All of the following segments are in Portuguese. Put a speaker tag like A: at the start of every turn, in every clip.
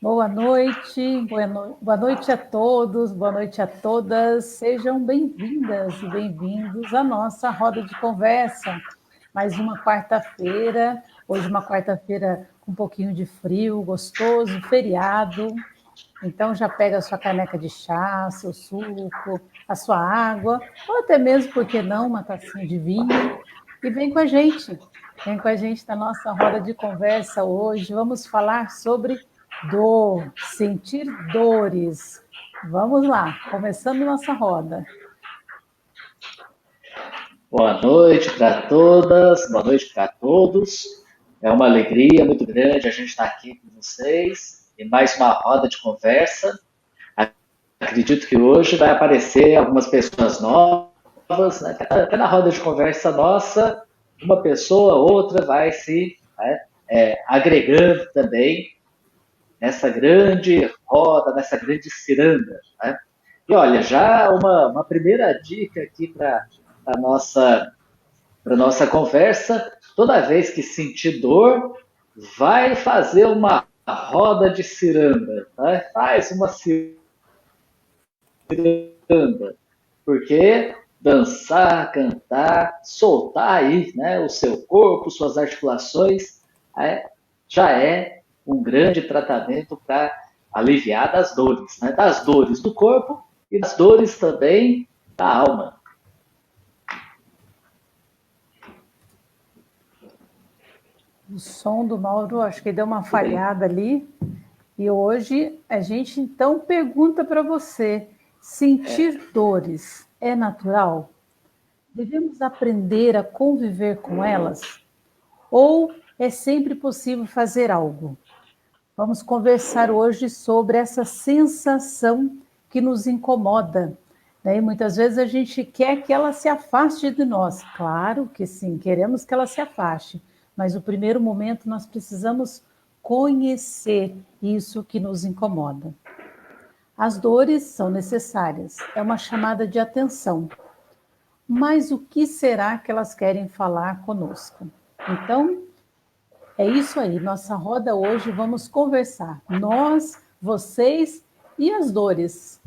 A: Boa noite a todos, boa noite a todas. Sejam bem-vindas e bem-vindos à nossa roda de conversa. Mais uma quarta-feira, hoje uma quarta-feira com um pouquinho de frio, gostoso, feriado. Então já pega a sua caneca de chá, seu suco, a sua água, ou até mesmo, por que não, uma tacinha de vinho, e vem com a gente. Vem com a gente na nossa roda de conversa hoje. Vamos falar sobre dor, sentir dores. Vamos lá, começando nossa roda.
B: Boa noite para todas, boa noite para todos. É uma alegria muito grande a gente estar aqui com vocês em mais uma roda de conversa. Acredito que hoje vai aparecer algumas pessoas novas, né? Até na roda de conversa nossa, uma pessoa ou outra vai se agregando também nessa grande roda, nessa grande ciranda. Né? E olha, já uma primeira dica aqui para a nossa conversa, toda vez que sentir dor, vai fazer uma roda de ciranda, tá? Faz uma ciranda, porque dançar, cantar, soltar aí, né, o seu corpo, suas articulações, já é um grande tratamento para aliviar das dores, né? Das dores do corpo e das dores também da alma.
A: O som do Mauro, acho que deu uma falhada ali. E hoje a gente então pergunta para você: sentir dores é natural? Devemos aprender a conviver com elas? Ou é sempre possível fazer algo? Vamos conversar hoje sobre essa sensação que nos incomoda, né? E muitas vezes a gente quer que ela se afaste de nós. Claro que sim, queremos que ela se afaste, mas no primeiro momento nós precisamos conhecer isso que nos incomoda. As dores são necessárias, é uma chamada de atenção. Mas o que será que elas querem falar conosco? Então, é isso aí, nossa roda hoje, vamos conversar. Nós, vocês e as dores.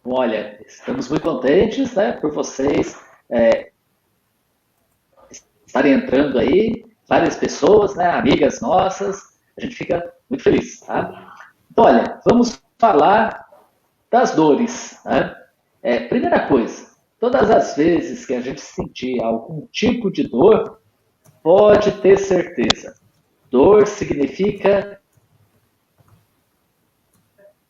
B: Olha, estamos muito contentes, né, por vocês estarem entrando aí, várias pessoas, né, amigas nossas, a gente fica muito feliz, tá? Então, olha, vamos falar das dores, né? Primeira coisa, todas as vezes que a gente sentir algum tipo de dor, pode ter certeza, dor significa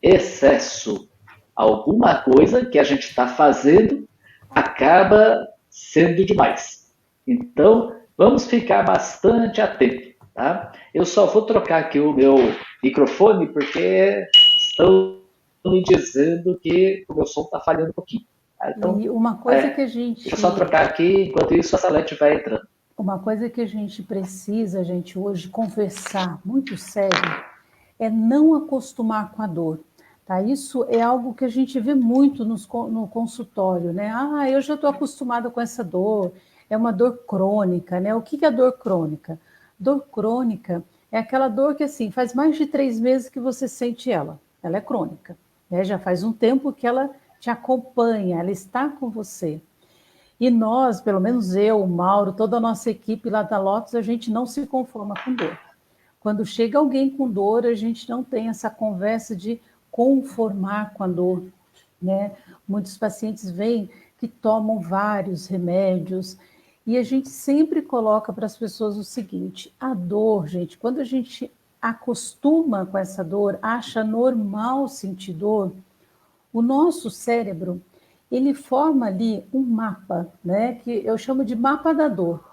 B: excesso. Alguma coisa que a gente está fazendo acaba sendo demais. Então, vamos ficar bastante atento. Tá? Eu só vou trocar aqui o meu microfone porque estão me dizendo que o meu som está falhando um pouquinho. Tá? Então,
A: E uma coisa que a gente...
B: deixa eu só trocar aqui, enquanto isso a Salete vai entrando.
A: Uma coisa que a gente precisa, gente, hoje conversar muito sério, é não acostumar com a dor. Tá? Isso é algo que a gente vê muito no consultório, né? Ah, eu já estou acostumada com essa dor, é uma dor crônica, né? O que é dor crônica? Dor crônica é aquela dor que, assim, faz mais de 3 meses que você sente ela. Ela é crônica, né? Já faz um tempo que ela te acompanha, ela está com você. E nós, pelo menos eu, o Mauro, toda a nossa equipe lá da Lotus, a gente não se conforma com dor. Quando chega alguém com dor, a gente não tem essa conversa de conformar com a dor, né? Muitos pacientes vêm que tomam vários remédios e a gente sempre coloca para as pessoas o seguinte: a dor, gente, quando a gente acostuma com essa dor, acha normal sentir dor, o nosso cérebro, ele forma ali um mapa, né? Que eu chamo de mapa da dor,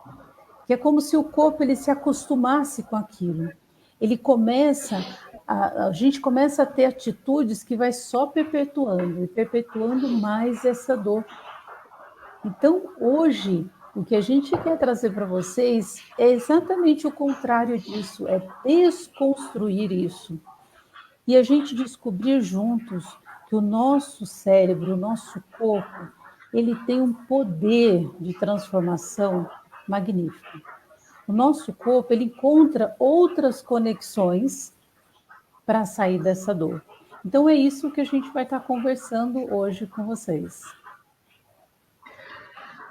A: que é como se o corpo ele se acostumasse com aquilo. Ele começa, a gente começa a ter atitudes que vai só perpetuando e perpetuando mais essa dor. Então, hoje, o que a gente quer trazer para vocês é exatamente o contrário disso, é desconstruir isso. E a gente descobrir juntos que o nosso cérebro, o nosso corpo, ele tem um poder de transformação magnífico. o nosso corpo ele encontra outras conexões para sair dessa dor. Então é isso que a gente vai estar conversando hoje com vocês.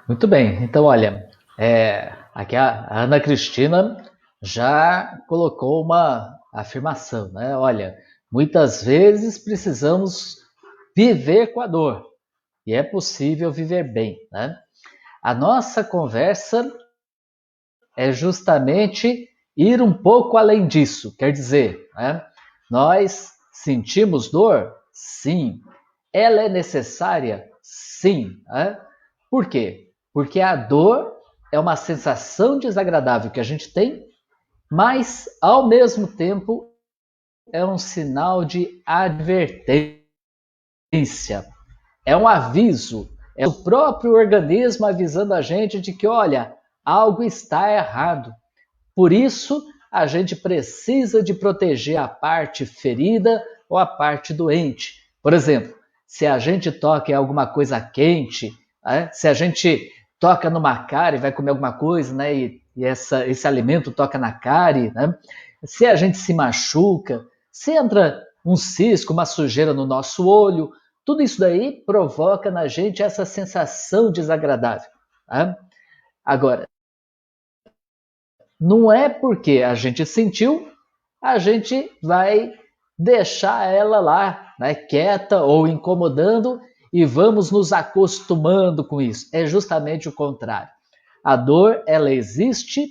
B: Muito bem, então olha, aqui a Ana Cristina já colocou uma afirmação, né? Olha, muitas vezes precisamos viver com a dor e é possível viver bem, né? A nossa conversa é justamente ir um pouco além disso, quer dizer, né? Nós sentimos dor? Sim. Ela é necessária? Sim. Né? Por quê? Porque a dor é uma sensação desagradável que a gente tem, mas, ao mesmo tempo, é um sinal de advertência. É um aviso. É o próprio organismo avisando a gente de que, olha, algo está errado. Por isso, a gente precisa de proteger a parte ferida ou a parte doente. Por exemplo, se a gente toca em alguma coisa quente, se a gente toca numa cárie, vai comer alguma coisa, né, e esse alimento toca na cárie, né, se a gente se machuca, se entra um cisco, uma sujeira no nosso olho, tudo isso daí provoca na gente essa sensação desagradável. Né? Agora, não é porque a gente sentiu, a gente vai deixar ela lá, né, quieta ou incomodando e vamos nos acostumando com isso. É justamente o contrário. A dor, ela existe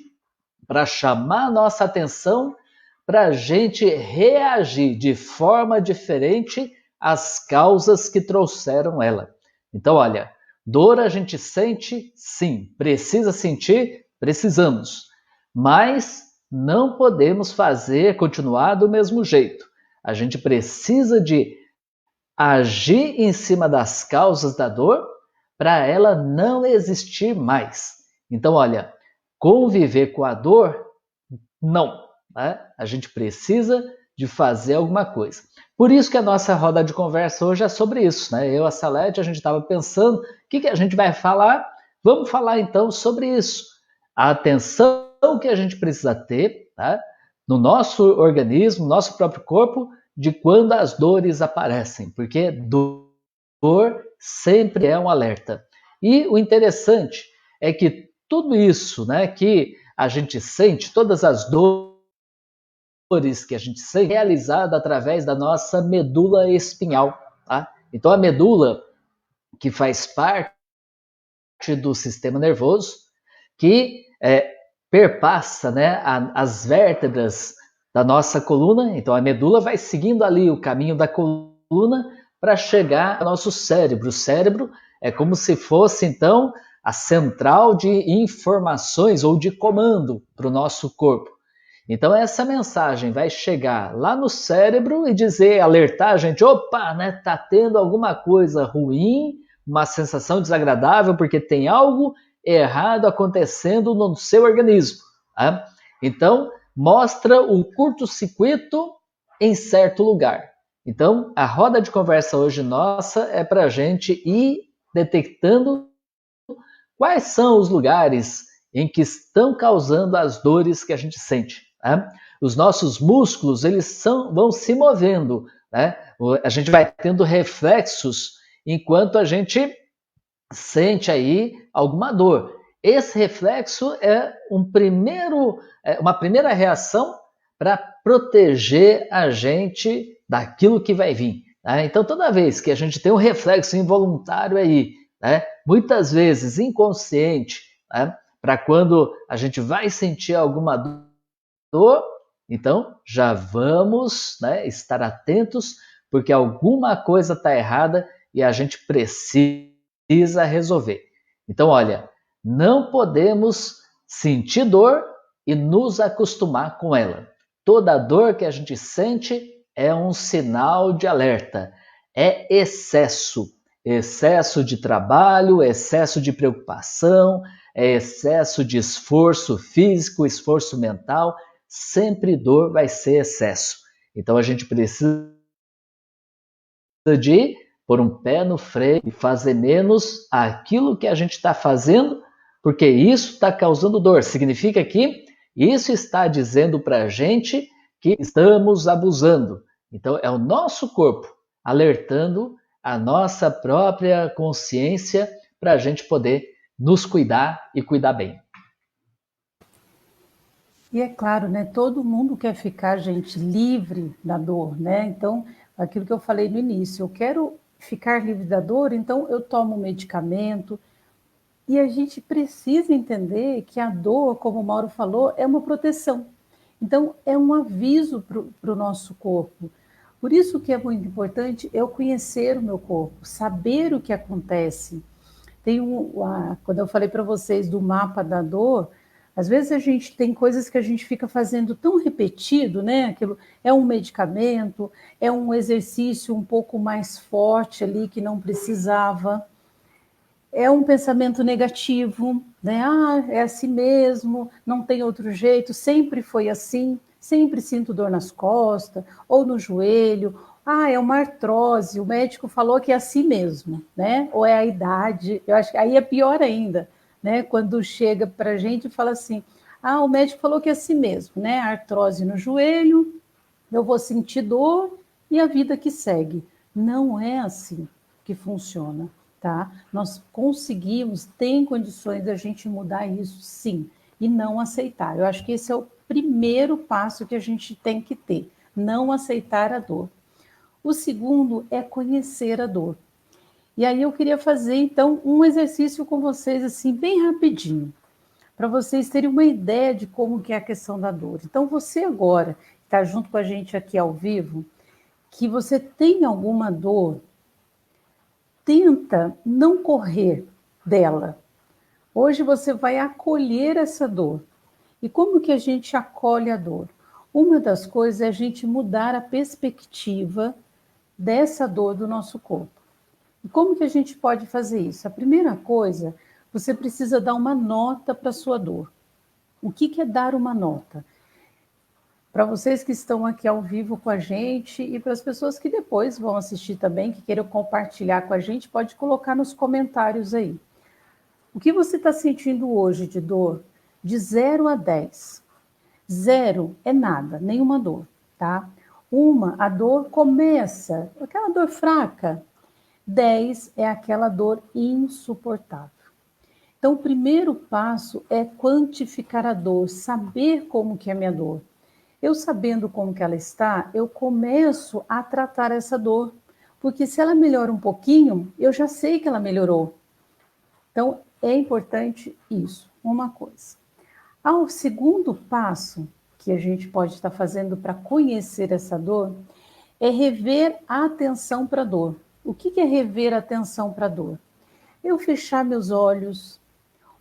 B: para chamar a nossa atenção, para a gente reagir de forma diferente às causas que trouxeram ela. Então, olha, dor a gente sente, sim. Precisa sentir? Precisamos. Mas não podemos continuar do mesmo jeito. A gente precisa de agir em cima das causas da dor para ela não existir mais. Então, olha, conviver com a dor, não. Né? A gente precisa de fazer alguma coisa. Por isso que a nossa roda de conversa hoje é sobre isso. Né? Eu e a Salete, a gente estava pensando, o que a gente vai falar? Vamos falar então sobre isso. A atenção que a gente precisa ter, tá? No nosso organismo, no nosso próprio corpo, de quando as dores aparecem, porque dor sempre é um alerta. E o interessante é que tudo isso, né, que a gente sente, todas as dores que a gente sente, é realizada através da nossa medula espinhal. Tá? Então a medula, que faz parte do sistema nervoso, que perpassa, né, as vértebras da nossa coluna. Então a medula vai seguindo ali o caminho da coluna para chegar ao nosso cérebro. O cérebro é como se fosse então a central de informações ou de comando para o nosso corpo. Então essa mensagem vai chegar lá no cérebro e dizer, alertar a gente, opa, né, tá tendo alguma coisa ruim, uma sensação desagradável, porque tem algo errado acontecendo no seu organismo. Tá? Então, mostra o curto-circuito em certo lugar. Então, a roda de conversa hoje nossa é para a gente ir detectando quais são os lugares em que estão causando as dores que a gente sente. Tá? Os nossos músculos vão se movendo. Né? A gente vai tendo reflexos enquanto a gente sente aí alguma dor. Esse reflexo é uma primeira reação para proteger a gente daquilo que vai vir. Né? Então, toda vez que a gente tem um reflexo involuntário aí, né, muitas vezes inconsciente, né, para quando a gente vai sentir alguma dor, então já vamos, né, estar atentos, porque alguma coisa está errada e a gente precisa resolver. Então, olha, não podemos sentir dor e nos acostumar com ela. Toda dor que a gente sente é um sinal de alerta. É excesso. Excesso de trabalho, excesso de preocupação, excesso de esforço físico, esforço mental. Sempre dor vai ser excesso. Então, a gente precisa de pôr um pé no freio e fazer menos aquilo que a gente está fazendo, porque isso está causando dor. Significa que Isso está dizendo para a gente que estamos abusando. Então, é o nosso corpo alertando a nossa própria consciência para a gente poder nos cuidar e cuidar bem.
A: E é claro, né? Todo mundo quer ficar, gente, livre da dor, né? Então, aquilo que eu falei no início, eu quero ficar livre da dor, então eu tomo medicamento. E a gente precisa entender que a dor, como o Mauro falou, é uma proteção. Então, é um aviso para o nosso corpo. Por isso que é muito importante eu conhecer o meu corpo, saber o que acontece. Quando eu falei para vocês do mapa da dor, às vezes a gente tem coisas que a gente fica fazendo tão repetido, né? Aquilo é um medicamento, é um exercício um pouco mais forte ali que não precisava. É um pensamento negativo, né? Ah, é assim mesmo, não tem outro jeito, sempre foi assim, sempre sinto dor nas costas ou no joelho. Ah, é uma artrose, o médico falou que é assim mesmo, né? Ou é a idade, eu acho que aí é pior ainda, né? Quando chega para a gente e fala assim, ah, o médico falou que é assim mesmo, né? Artrose no joelho, eu vou sentir dor e a vida que segue. Não é assim que funciona, tá? Nós conseguimos, tem condições da gente mudar isso, sim, e não aceitar. Eu acho que esse é o primeiro passo que a gente tem que ter, não aceitar a dor. O segundo é conhecer a dor. E aí eu queria fazer, então, um exercício com vocês, assim, bem rapidinho, para vocês terem uma ideia de como que é a questão da dor. Então, você agora, que está junto com a gente aqui ao vivo, que você tem alguma dor, tenta não correr dela. Hoje você vai acolher essa dor. E como que a gente acolhe a dor? Uma das coisas é a gente mudar a perspectiva dessa dor do nosso corpo. E como que a gente pode fazer isso? A primeira coisa, você precisa dar uma nota para a sua dor. O que é dar uma nota? Para vocês que estão aqui ao vivo com a gente e para as pessoas que depois vão assistir também, que queiram compartilhar com a gente, pode colocar nos comentários aí. O que você está sentindo hoje de dor? De 0 a 10. 0 é nada, nenhuma dor, tá? A dor começa, aquela dor fraca. 10 é aquela dor insuportável. Então, o primeiro passo é quantificar a dor, saber como que é a minha dor. Eu sabendo como que ela está, eu começo a tratar essa dor, porque se ela melhora um pouquinho, eu já sei que ela melhorou. Então, é importante isso, uma coisa. O segundo passo que a gente pode estar fazendo para conhecer essa dor é rever a atenção para a dor. O que é rever a atenção para a dor? Eu fechar meus olhos,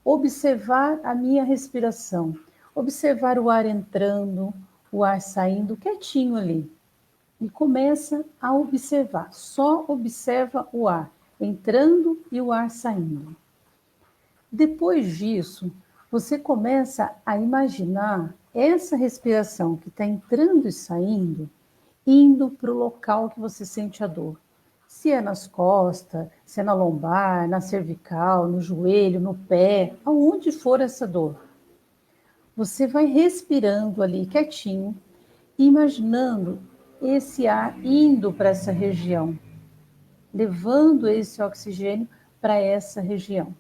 A: observar a minha respiração, observar o ar entrando, o ar saindo quietinho ali. E começa a observar, só observa o ar entrando e o ar saindo. Depois disso, você começa a imaginar essa respiração que está entrando e saindo, indo para o local que você sente a dor. Se é nas costas, se é na lombar, na cervical, no joelho, no pé, aonde for essa dor. Você vai respirando ali quietinho, imaginando esse ar indo para essa região, levando esse oxigênio para essa região.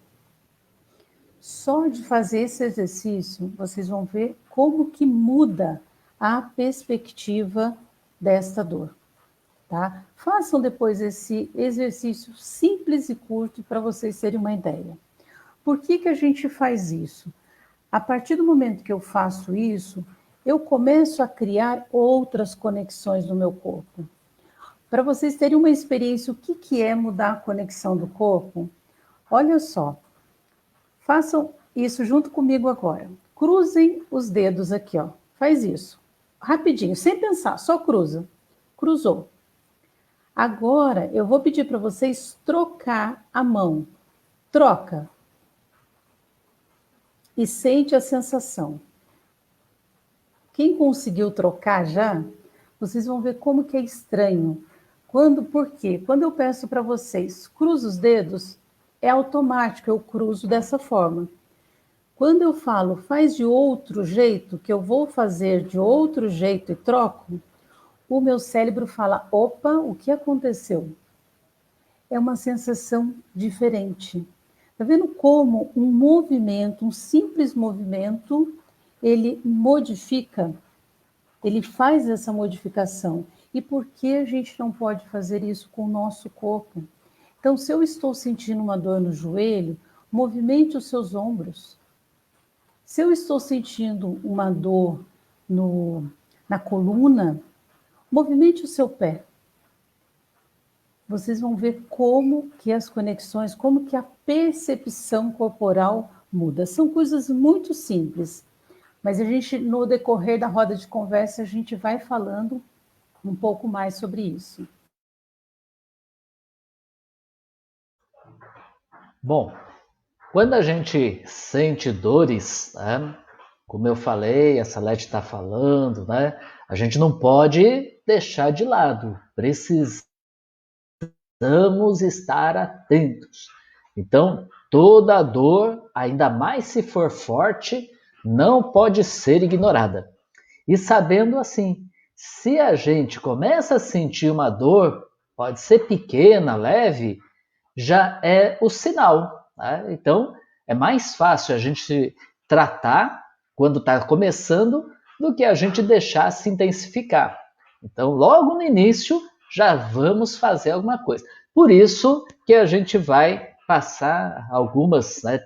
A: Só de fazer esse exercício, vocês vão ver como que muda a perspectiva desta dor, tá? Façam depois esse exercício simples e curto para vocês terem uma ideia. Por que a gente faz isso? A partir do momento que eu faço isso, eu começo a criar outras conexões no meu corpo. Para vocês terem uma experiência, o que é mudar a conexão do corpo? Olha só, façam isso junto comigo agora. Cruzem os dedos aqui, ó. Faz isso. Rapidinho, sem pensar, só cruza. Cruzou. Agora, eu vou pedir para vocês trocar a mão. Troca. E sente a sensação. Quem conseguiu trocar já, vocês vão ver como que é estranho. Por quê? Quando eu peço para vocês, cruza os dedos, é automático, eu cruzo dessa forma. Quando eu falo faz de outro jeito, que eu vou fazer de outro jeito e troco, o meu cérebro fala: opa, o que aconteceu? É uma sensação diferente. Está vendo como um movimento, um simples movimento, ele modifica, ele faz essa modificação. E por que a gente não pode fazer isso com o nosso corpo? Então, se eu estou sentindo uma dor no joelho, movimente os seus ombros. Se eu estou sentindo uma dor na coluna, movimente o seu pé. Vocês vão ver como que as conexões, como que a percepção corporal muda. São coisas muito simples, mas a gente, no decorrer da roda de conversa, a gente vai falando um pouco mais sobre isso.
B: Bom, quando a gente sente dores, né, como eu falei, a Salete está falando, né, a gente não pode deixar de lado. Precisamos estar atentos. Então, toda dor, ainda mais se for forte, não pode ser ignorada. E sabendo assim, se a gente começa a sentir uma dor, pode ser pequena, leve, já é o sinal. Né? Então, é mais fácil a gente tratar quando está começando do que a gente deixar se intensificar. Então, logo no início, já vamos fazer alguma coisa. Por isso que a gente vai passar algumas, né,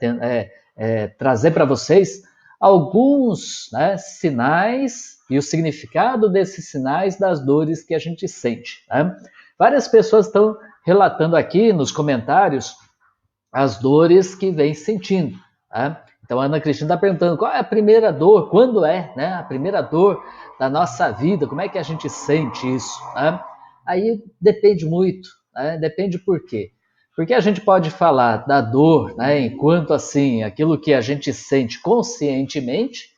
B: trazer para vocês alguns, né, sinais e o significado desses sinais das dores que a gente sente. Né? Várias pessoas estão relatando aqui nos comentários as dores que vem sentindo. Tá? Então a Ana Cristina está perguntando qual é a primeira dor, quando é, né, a primeira dor da nossa vida, como é que a gente sente isso? Tá? Aí depende muito, né? Depende por quê? Porque a gente pode falar da dor, né, enquanto assim, aquilo que a gente sente conscientemente,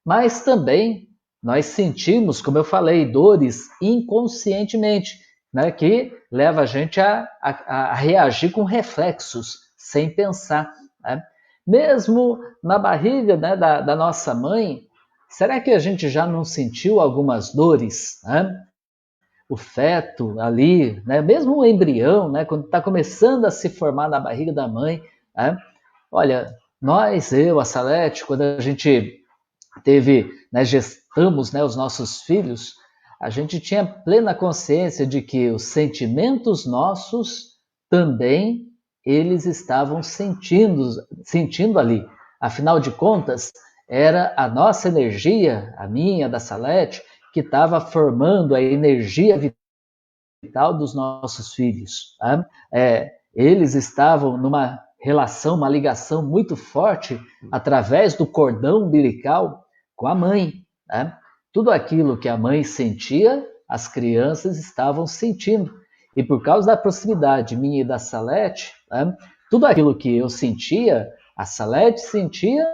B: mas também nós sentimos, como eu falei, dores inconscientemente, né, que leva a gente a reagir com reflexos, sem pensar. Né? Mesmo na barriga, né, da nossa mãe, será que a gente já não sentiu algumas dores? Né? O feto ali, né, mesmo o embrião, né, quando está começando a se formar na barriga da mãe, né? Olha, nós, eu, a Salete, quando a gente teve, né, gestamos, né, os nossos filhos, a gente tinha plena consciência de que os sentimentos nossos também eles estavam sentindo ali. Afinal de contas, era a nossa energia, a minha, da Salete, que estava formando a energia vital dos nossos filhos. Tá? Eles estavam numa relação, uma ligação muito forte através do cordão umbilical com a mãe. Né? Tudo aquilo que a mãe sentia, as crianças estavam sentindo. E por causa da proximidade minha e da Salete, né? Tudo aquilo que eu sentia, a Salete sentia,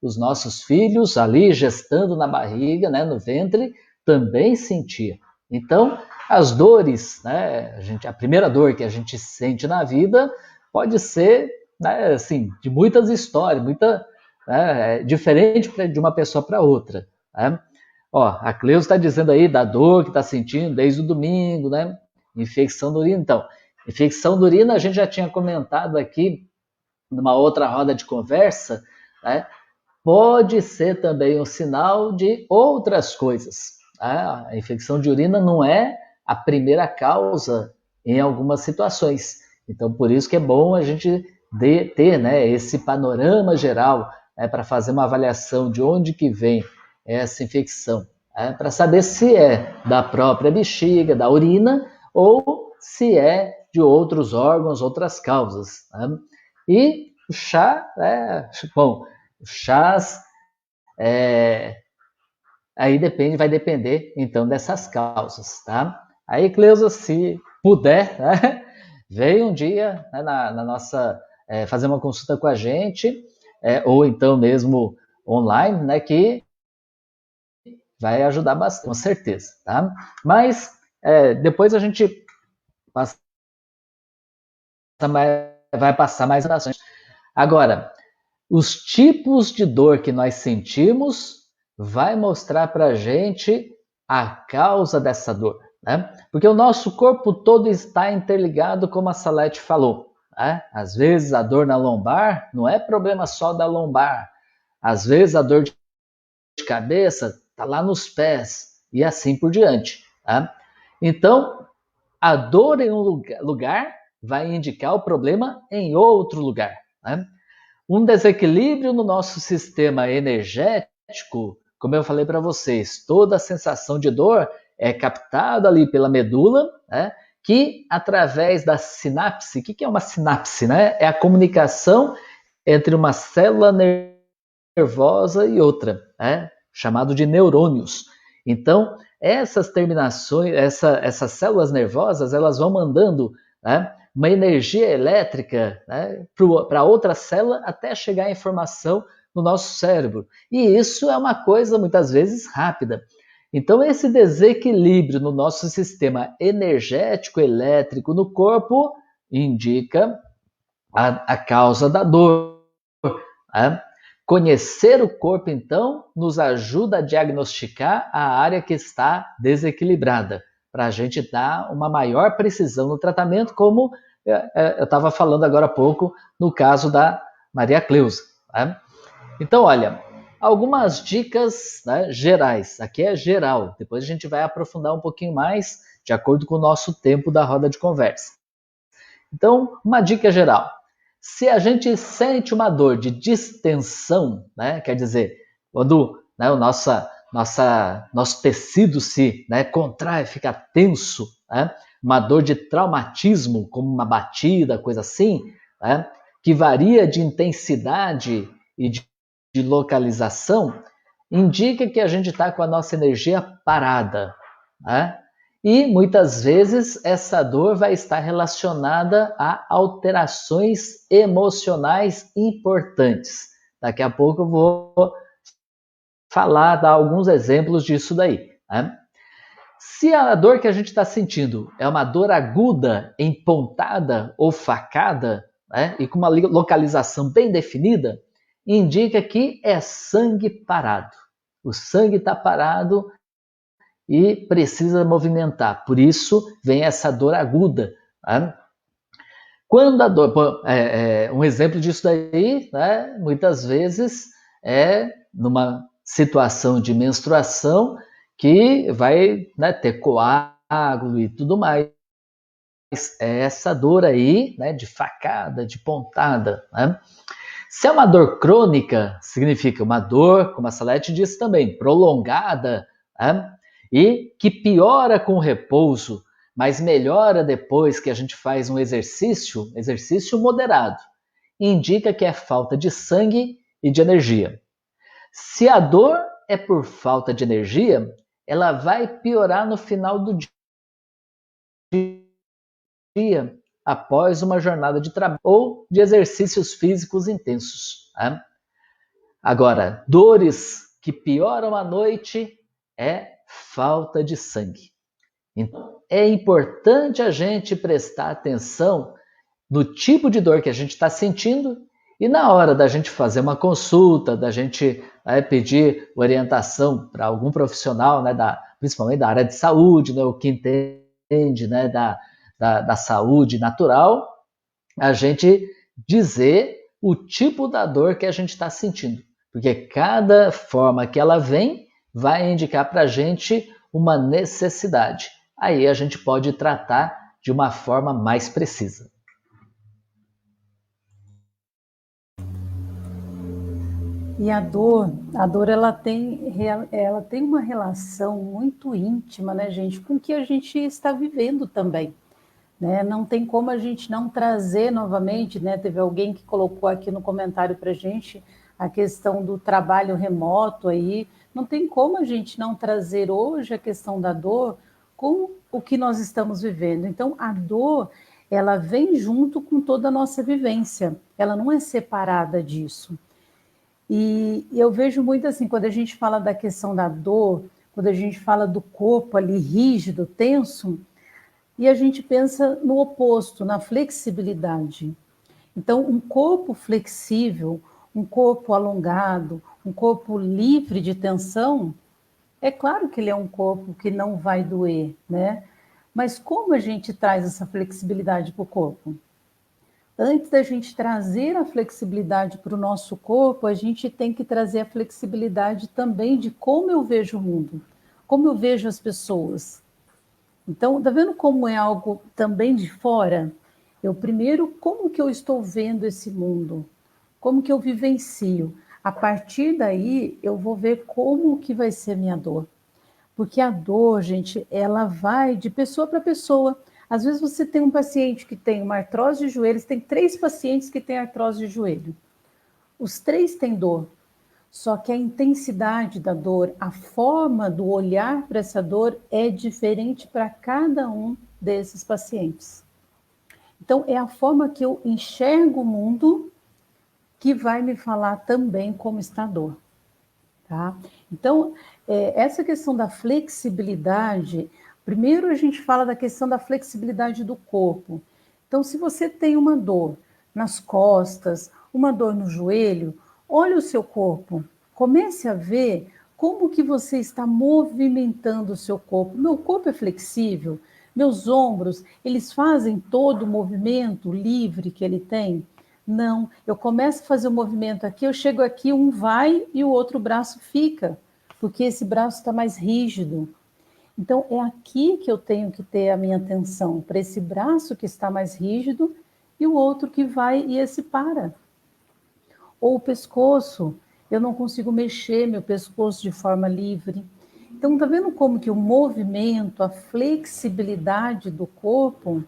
B: os nossos filhos ali gestando na barriga, né, no ventre, também sentia. Então, as dores, né, a primeira dor que a gente sente na vida pode ser, né, assim, de muitas histórias, diferente de uma pessoa para outra. Né? Ó, a Cleusa está dizendo aí da dor que está sentindo desde o domingo, né? Infecção de urina. Então, infecção de urina a gente já tinha comentado aqui numa outra roda de conversa, né? Pode ser também um sinal de outras coisas. Tá? A infecção de urina não é a primeira causa em algumas situações. Então, por isso que é bom a gente ter, né, esse panorama geral, né, para fazer uma avaliação de onde que vem essa infecção, né, para saber se é da própria bexiga, da urina, ou se é de outros órgãos, outras causas. Né? E o chá, bom, chás, aí vai depender então dessas causas, tá? Aí, Cleusa, se puder, né, vem um dia, né, na nossa, fazer uma consulta com a gente, ou então mesmo online, né, que vai ajudar bastante, com certeza, tá? Mas depois a gente vai passar mais ações. Agora, os tipos de dor que nós sentimos vai mostrar para a gente a causa dessa dor, né? Porque o nosso corpo todo está interligado, como a Salete falou, né? Às vezes a dor na lombar não é problema só da lombar, às vezes a dor de cabeça está lá nos pés e assim por diante, tá? Então, a dor em um lugar vai indicar o problema em outro lugar, né? Um desequilíbrio no nosso sistema energético, como eu falei para vocês, toda a sensação de dor é captada ali pela medula, né? Que através da sinapse, o que é uma sinapse, né? É a comunicação entre uma célula nervosa e outra, né? Chamado de neurônios. Então, essas terminações, essas células nervosas, elas vão mandando, né, uma energia elétrica, né, para outra célula até chegar a informação no nosso cérebro. E isso é uma coisa, muitas vezes, rápida. Então, esse desequilíbrio no nosso sistema energético elétrico no corpo indica a causa da dor, né? Conhecer o corpo, então, nos ajuda a diagnosticar a área que está desequilibrada, para a gente dar uma maior precisão no tratamento, como eu estava falando agora há pouco, no caso da Maria Cleusa, né? Então, olha, algumas dicas, né, gerais. Aqui é geral, depois a gente vai aprofundar um pouquinho mais, de acordo com o nosso tempo da roda de conversa. Então, uma dica geral. Se a gente sente uma dor de distensão, né, quer dizer, quando, né, nosso tecido se, né, contrai, fica tenso, né, uma dor de traumatismo, como uma batida, coisa assim, né, que varia de intensidade e de localização, indica que a gente está com a nossa energia parada, né? E muitas vezes essa dor vai estar relacionada a alterações emocionais importantes. Daqui a pouco eu vou dar alguns exemplos disso daí, né? Se a dor que a gente está sentindo é uma dor aguda, empontada ou facada, né, e com uma localização bem definida, indica que é sangue parado. O sangue está parado e precisa movimentar. Por isso vem essa dor aguda. Né? Quando a dor, um exemplo disso daí, né, muitas vezes é numa situação de menstruação que vai, né, ter coágulo e tudo mais. É essa dor aí, né, de facada, de pontada. Né? Se é uma dor crônica, significa uma dor, como a Salete disse também, prolongada, né? E que piora com o repouso, mas melhora depois que a gente faz um exercício moderado. Indica que é falta de sangue e de energia. Se a dor é por falta de energia, ela vai piorar no final do dia, após uma jornada de trabalho ou de exercícios físicos intensos. Né? Agora, dores que pioram à noite é falta de sangue. Então, é importante a gente prestar atenção no tipo de dor que a gente está sentindo e na hora da gente fazer uma consulta, da gente pedir orientação para algum profissional, né, principalmente da área de saúde, né, o que entende, né, da saúde natural, a gente dizer o tipo da dor que a gente está sentindo. Porque cada forma que ela vem vai indicar para a gente uma necessidade. Aí a gente pode tratar de uma forma mais precisa.
A: E a dor ela tem uma relação muito íntima, né, gente, com o que a gente está vivendo também. Né? Não tem como a gente não trazer novamente, né? Teve alguém que colocou aqui no comentário para a gente a questão do trabalho remoto aí, não tem como a gente não trazer hoje a questão da dor com o que nós estamos vivendo. Então, a dor, ela vem junto com toda a nossa vivência, ela não é separada disso. E eu vejo muito assim, quando a gente fala da questão da dor, quando a gente fala do corpo ali rígido, tenso, e a gente pensa no oposto, na flexibilidade. Então, um corpo flexível, um corpo alongado, um corpo livre de tensão, é claro que ele é um corpo que não vai doer, né? Mas como a gente traz essa flexibilidade para o corpo? Antes da gente trazer a flexibilidade para o nosso corpo, a gente tem que trazer a flexibilidade também de como eu vejo o mundo, como eu vejo as pessoas. Então, tá vendo como é algo também de fora? Eu primeiro, como que eu estou vendo esse mundo? Como que eu vivencio? A partir daí, eu vou ver como que vai ser minha dor. Porque a dor, gente, ela vai de pessoa para pessoa. Às vezes você tem um paciente que tem uma artrose de joelhos, tem 3 pacientes que têm artrose de joelho. Os 3 têm dor, só que a intensidade da dor, a forma do olhar para essa dor é diferente para cada um desses pacientes. Então, é a forma que eu enxergo o mundo que vai me falar também como está a dor. Tá? Então, essa questão da flexibilidade, primeiro a gente fala da questão da flexibilidade do corpo. Então, se você tem uma dor nas costas, uma dor no joelho, olhe o seu corpo, comece a ver como que você está movimentando o seu corpo. Meu corpo é flexível, meus ombros, eles fazem todo o movimento livre que ele tem? Não, eu começo a fazer o movimento aqui, eu chego aqui, um vai e o outro braço fica, porque esse braço está mais rígido. Então, é aqui que eu tenho que ter a minha atenção, para esse braço que está mais rígido e o outro que vai e esse para. Ou o pescoço, eu não consigo mexer meu pescoço de forma livre. Então, tá vendo como que o movimento, a flexibilidade do corpo,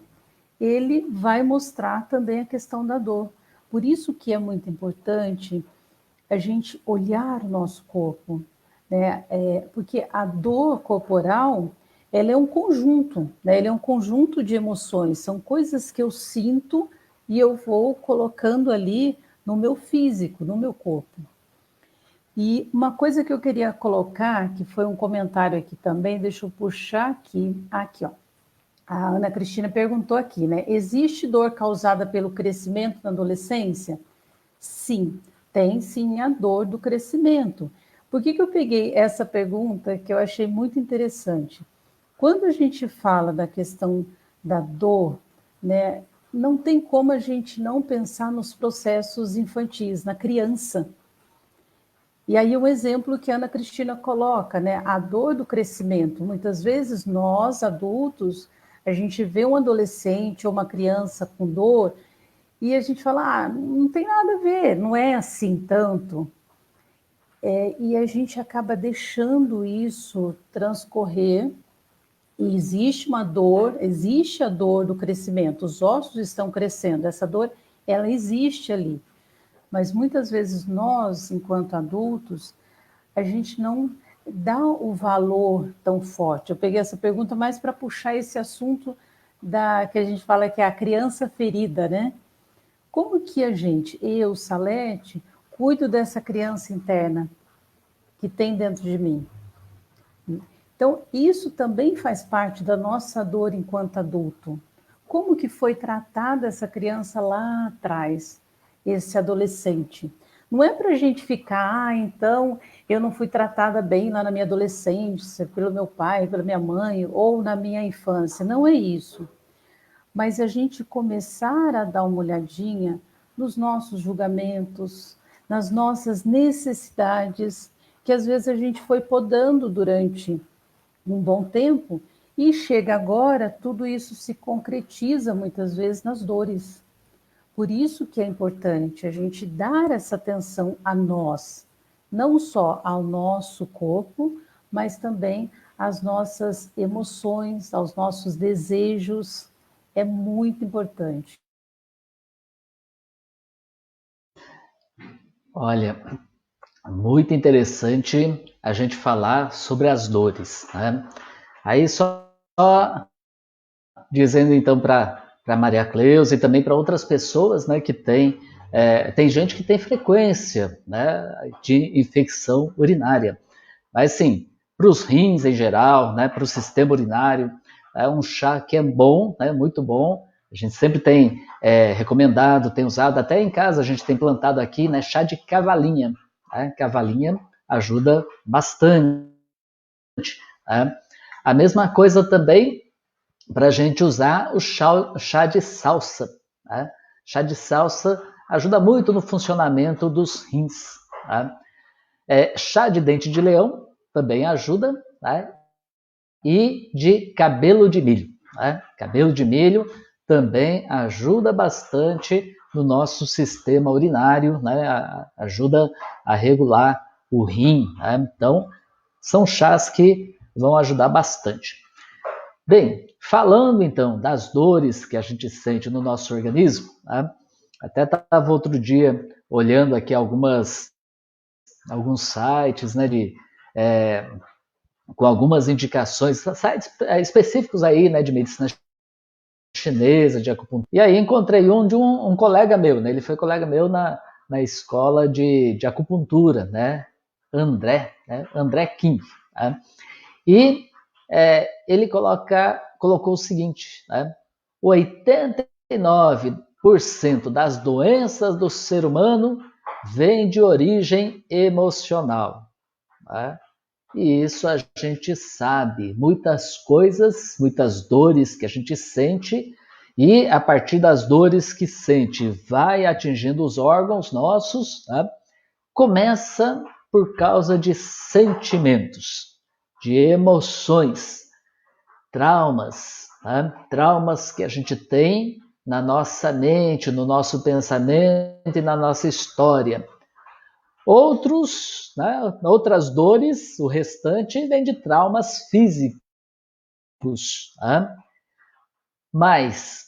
A: ele vai mostrar também a questão da dor. Por isso que é muito importante a gente olhar o nosso corpo, né? Porque a dor corporal, ela é um conjunto, né? Ele é um conjunto de emoções, são coisas que eu sinto e eu vou colocando ali no meu físico, no meu corpo. E uma coisa que eu queria colocar, que foi um comentário aqui também, deixa eu puxar aqui, ó. A Ana Cristina perguntou aqui, né? Existe dor causada pelo crescimento na adolescência? Sim, tem sim a dor do crescimento. Por que eu peguei essa pergunta que eu achei muito interessante? Quando a gente fala da questão da dor, né, não tem como a gente não pensar nos processos infantis, na criança. E aí um exemplo que a Ana Cristina coloca, né, a dor do crescimento. Muitas vezes nós, adultos, a gente vê um adolescente ou uma criança com dor e a gente fala, não tem nada a ver, não é assim tanto. E a gente acaba deixando isso transcorrer e existe uma dor, existe a dor do crescimento, os ossos estão crescendo, essa dor, ela existe ali. Mas muitas vezes nós, enquanto adultos, a gente não dá o valor tão forte. Eu peguei essa pergunta mais para puxar esse assunto que a gente fala que é a criança ferida, né? Como que a gente, eu, Salete, cuido dessa criança interna que tem dentro de mim? Então, isso também faz parte da nossa dor enquanto adulto. Como que foi tratada essa criança lá atrás, esse adolescente? Não é para a gente ficar, então, eu não fui tratada bem lá na minha adolescência, pelo meu pai, pela minha mãe, ou na minha infância. Não é isso. Mas a gente começar a dar uma olhadinha nos nossos julgamentos, nas nossas necessidades, que às vezes a gente foi podando durante um bom tempo, e chega agora, tudo isso se concretiza muitas vezes nas dores. Por isso que é importante a gente dar essa atenção a nós, não só ao nosso corpo, mas também às nossas emoções, aos nossos desejos. É muito importante.
B: Olha, muito interessante a gente falar sobre as dores, né? Aí só dizendo então para Maria Cleusa e também para outras pessoas, né, que tem gente que tem frequência, né, de infecção urinária. Mas sim, para os rins em geral, né, para o sistema urinário, é um chá que é bom, né, muito bom. A gente sempre tem recomendado, tem usado, até em casa a gente tem plantado aqui, né, chá de cavalinha. Né? Cavalinha ajuda bastante. Né? A mesma coisa também para a gente usar o chá de salsa. Né? Chá de salsa ajuda muito no funcionamento dos rins. Né? Chá de dente de leão também ajuda. Né? E de cabelo de milho. Né? Cabelo de milho também ajuda bastante no nosso sistema urinário, né? Ajuda a regular o rim. Né? Então, são chás que vão ajudar bastante. Bem, falando então das dores que a gente sente no nosso organismo, né? Até estava outro dia olhando aqui alguns sites, né, com algumas indicações, sites específicos aí, né, de medicina chinesa, de acupuntura. E aí encontrei um de um colega meu, né? Ele foi colega meu na escola de acupuntura, né? André Kim. Né? E ele colocou o seguinte, né? 89% das doenças do ser humano vêm de origem emocional. Né? E isso a gente sabe, muitas coisas, muitas dores que a gente sente, e a partir das dores que sente, vai atingindo os órgãos nossos, né? Começa por causa de sentimentos, de emoções, traumas, né? Traumas que a gente tem na nossa mente, no nosso pensamento e na nossa história. Outras dores, o restante vem de traumas físicos. Né? Mas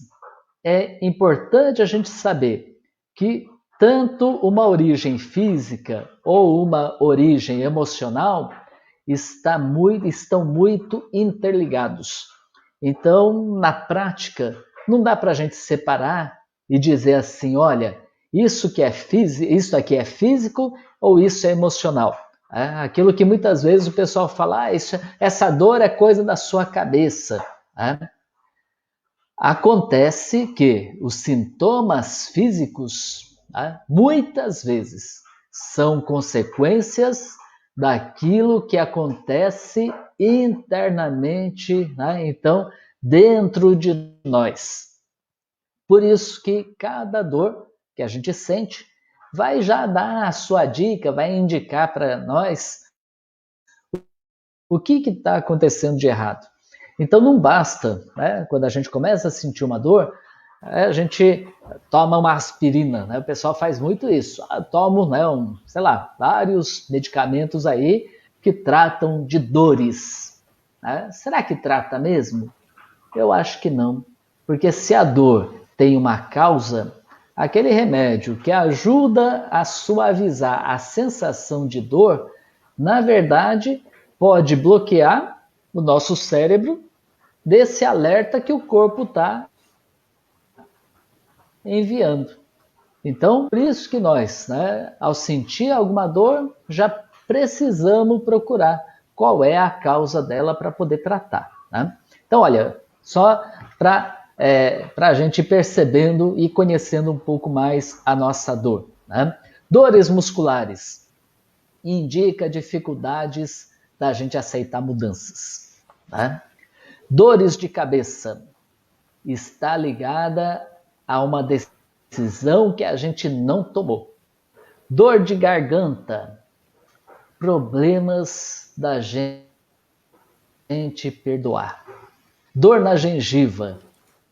B: é importante a gente saber que tanto uma origem física ou uma origem emocional estão muito interligados. Então, na prática, não dá para a gente separar e dizer assim, olha, isso aqui é físico ou isso é emocional. Aquilo que muitas vezes o pessoal fala, essa dor é coisa da sua cabeça. Acontece que os sintomas físicos, muitas vezes, são consequências daquilo que acontece internamente, então, dentro de nós. Por isso que cada dor que a gente sente vai já dar a sua dica, vai indicar para nós o que está acontecendo de errado. Então não basta, né? Quando a gente começa a sentir uma dor, a gente toma uma aspirina, né? O pessoal faz muito isso. Tomo, né, vários medicamentos aí que tratam de dores. Né? Será que trata mesmo? Eu acho que não. Porque se a dor tem uma causa, aquele remédio que ajuda a suavizar a sensação de dor, na verdade, pode bloquear o nosso cérebro desse alerta que o corpo está enviando. Então, por isso que nós, né, ao sentir alguma dor, já precisamos procurar qual é a causa dela para poder tratar. Né? Então, olha, só para a gente ir percebendo e conhecendo um pouco mais a nossa dor. Né? Dores musculares indica dificuldades da gente aceitar mudanças. Né? Dores de cabeça está ligada a uma decisão que a gente não tomou. Dor de garganta, problemas da gente perdoar. Dor na gengiva,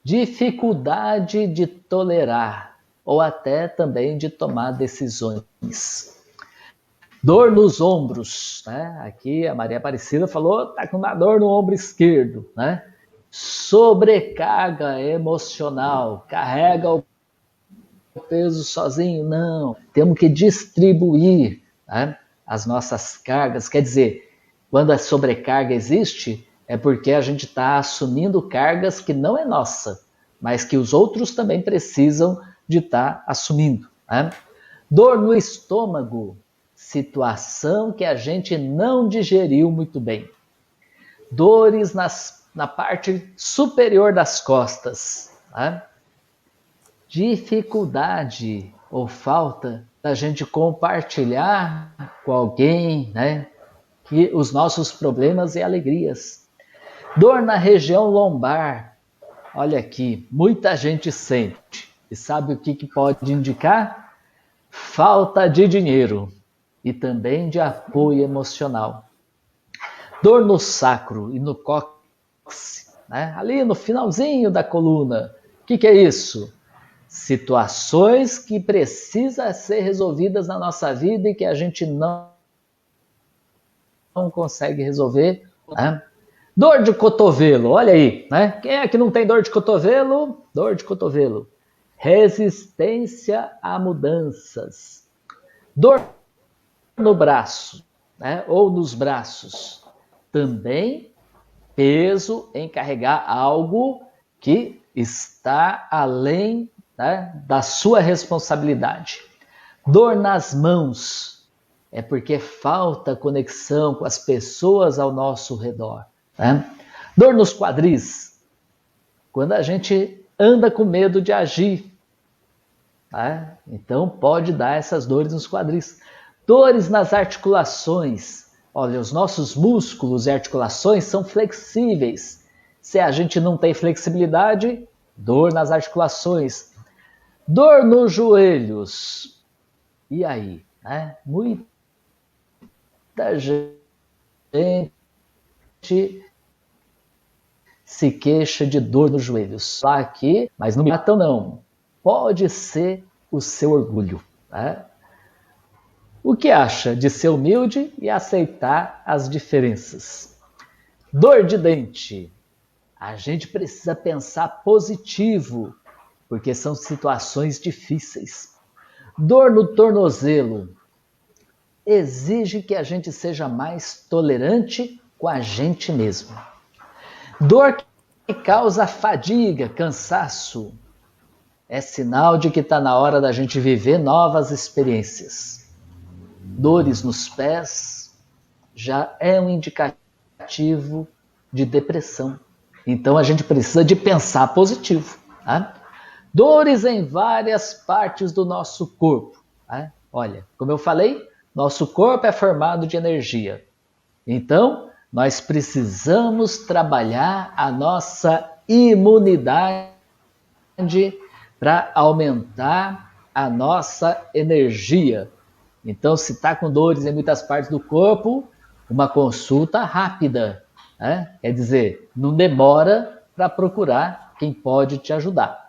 B: dificuldade de tolerar ou até também de tomar decisões. Dor nos ombros, né? Aqui a Maria Aparecida falou, tá com uma dor no ombro esquerdo, né? Sobrecarga emocional, carrega o peso sozinho, não. Temos que distribuir, né, as nossas cargas. Quer dizer, quando a sobrecarga existe, é porque a gente está assumindo cargas que não é nossa, mas que os outros também precisam de estar assumindo. Né? Dor no estômago, situação que a gente não digeriu muito bem. Dores na parte superior das costas. Né? dificuldade ou falta da gente compartilhar com alguém, né, que os nossos problemas e alegrias. Dor na região lombar. Olha aqui, muita gente sente. E sabe o que pode indicar? Falta de dinheiro e também de apoio emocional. Dor no sacro e no cóccix, né? Ali no finalzinho da coluna. O que é isso? Situações que precisam ser resolvidas na nossa vida e que a gente não consegue resolver, né? Dor de cotovelo, olha aí, né? Quem é que não tem dor de cotovelo? Dor de cotovelo. Resistência a mudanças. Dor no braço, né? Ou nos braços. Também peso em carregar algo que está além, né, da sua responsabilidade. Dor nas mãos. É porque falta conexão com as pessoas ao nosso redor. Né? Dor nos quadris, quando a gente anda com medo de agir, né? Então pode dar essas dores nos quadris. Dores nas articulações, olha, os nossos músculos e articulações são flexíveis. Se a gente não tem flexibilidade, dor nas articulações. Dor nos joelhos, e aí? Né? Muita gente se queixa de dor nos joelhos. Só aqui, mas não me matam não. Pode ser o seu orgulho. Né? O que acha de ser humilde e aceitar as diferenças? Dor de dente. A gente precisa pensar positivo, porque são situações difíceis. Dor no tornozelo. Exige que a gente seja mais tolerante com a gente mesmo. Dor que causa fadiga, cansaço, é sinal de que está na hora da gente viver novas experiências. Dores nos pés já é um indicativo de depressão. Então a gente precisa de pensar positivo. Tá? Dores em várias partes do nosso corpo. Tá? Olha, como eu falei, nosso corpo é formado de energia. Então, nós precisamos trabalhar a nossa imunidade para aumentar a nossa energia. Então, se está com dores em muitas partes do corpo, uma consulta rápida. Né? Quer dizer, não demora para procurar quem pode te ajudar.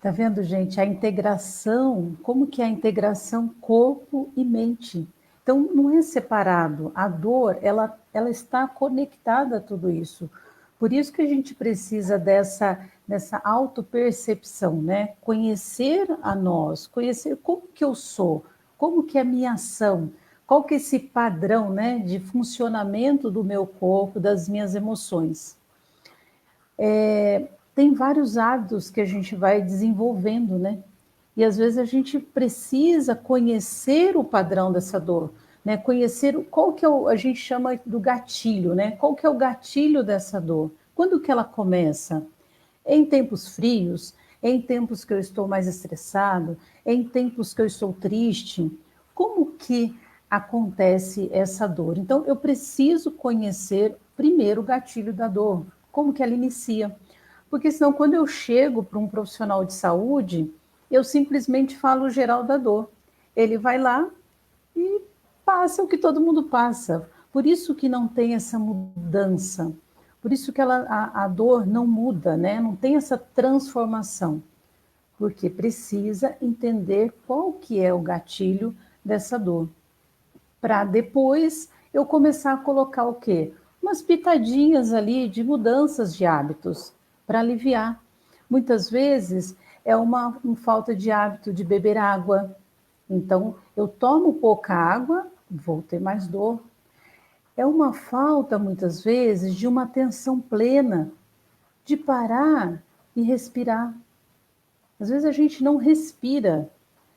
A: Tá vendo, gente? A integração, como que é a integração corpo e mente? Então, não é separado. A dor, ela está conectada a tudo isso. Por isso que a gente precisa dessa autopercepção, né? Conhecer a nós, conhecer como que eu sou, como que é a minha ação, qual que é esse padrão, né, de funcionamento do meu corpo, das minhas emoções. Tem vários hábitos que a gente vai desenvolvendo, né? E às vezes a gente precisa conhecer o padrão dessa dor, né? Conhecer qual que é a gente chama do gatilho, né? Qual que é o gatilho dessa dor? Quando que ela começa? Em tempos frios, em tempos que eu estou mais estressado, em tempos que eu estou triste, como que acontece essa dor? Então eu preciso conhecer primeiro o gatilho da dor, como que ela inicia. Porque senão quando eu chego para um profissional de saúde, eu simplesmente falo o geral da dor. Ele vai lá e passa o que todo mundo passa. Por isso que não tem essa mudança. Por isso que a dor não muda, né? Não tem essa transformação. Porque precisa entender qual que é o gatilho dessa dor. Para depois eu começar a colocar o quê? Umas pitadinhas ali de mudanças de hábitos para aliviar. Muitas vezes é uma falta de hábito de beber água. Então, eu tomo pouca água, vou ter mais dor. É uma falta, muitas vezes, de uma atenção plena, de parar e respirar. Às vezes a gente não respira,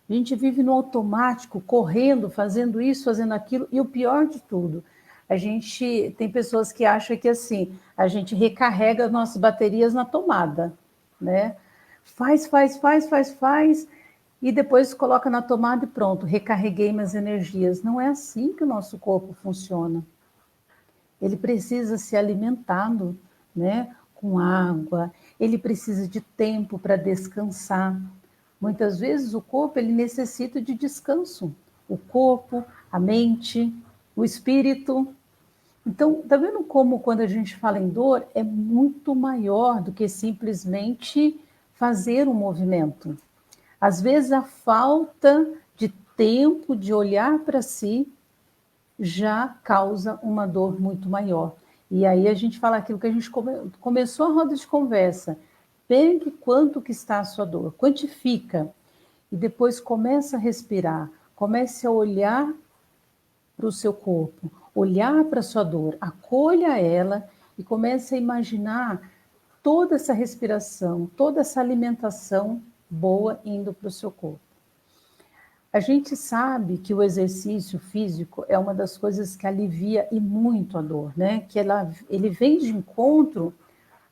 A: a gente vive no automático, correndo, fazendo isso, fazendo aquilo, e o pior de tudo, a gente tem pessoas que acham que assim, a gente recarrega as nossas baterias na tomada, né? faz, e depois coloca na tomada e pronto, recarreguei minhas energias. Não é assim que o nosso corpo funciona. Ele precisa ser alimentado, né, com água, ele precisa de tempo para descansar. Muitas vezes o corpo ele necessita de descanso. O corpo, a mente, o espírito. Então, tá vendo como quando a gente fala em dor é muito maior do que simplesmente fazer um movimento. Às vezes a falta de tempo de olhar para si já causa uma dor muito maior. E aí a gente fala aquilo que a gente começou a roda de conversa. Pegue quanto que está a sua dor, quantifica. E depois começa a respirar, comece a olhar para o seu corpo, olhar para a sua dor, acolha ela e comece a imaginar toda essa respiração, toda essa alimentação boa indo para o seu corpo. A gente sabe que o exercício físico é uma das coisas que alivia e muito a dor, né? Que ele vem de encontro